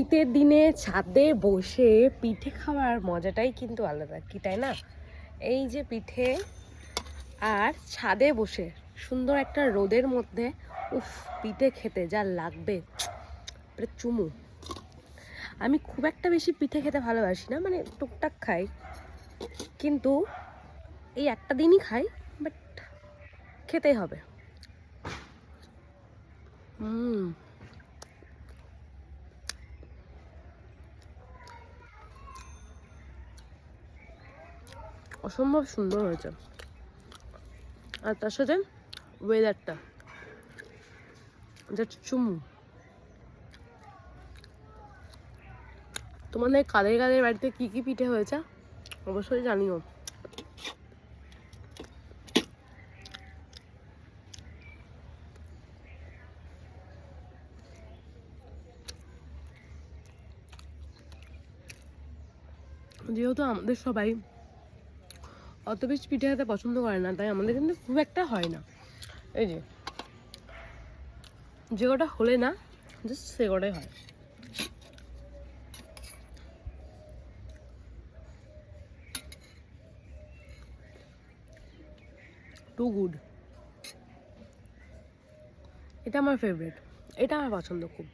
শীতের দিনে ছাদে বসে পিঠে খাওয়ার মজাটাই কিন্তু আলাদা, কি তাই না? এই যে পিঠে, আর ছাদে বসে সুন্দর একটা রোদের মধ্যে উফ, পিঠে খেতে যা লাগবে চুমু। আমি খুব একটা বেশি পিঠে খেতে ভালোবাসি না, মানে টুকটাক খাই, কিন্তু এই একটা দিনই খাই, বাট খেতেই হবে। অসম্ভব সুন্দর হয়েছে, আর তার সাথে ওয়েদারটা জাস্ট চুমু। তোমাদের কাদের কাদের বাড়িতে কি কি পিঠে হয়েছে অবশ্যই জানিও। যেহেতু আমাদের সবাই অত বেশি পিঠে খেতে পছন্দ করে না, তাই আমাদের কিন্তু খুব একটা হয় না। এই যে কটা হলে না, জাস্ট সে কটাই হয়। Too good. এটা আমার ফেভারিট, এটা আমার পছন্দ খুব।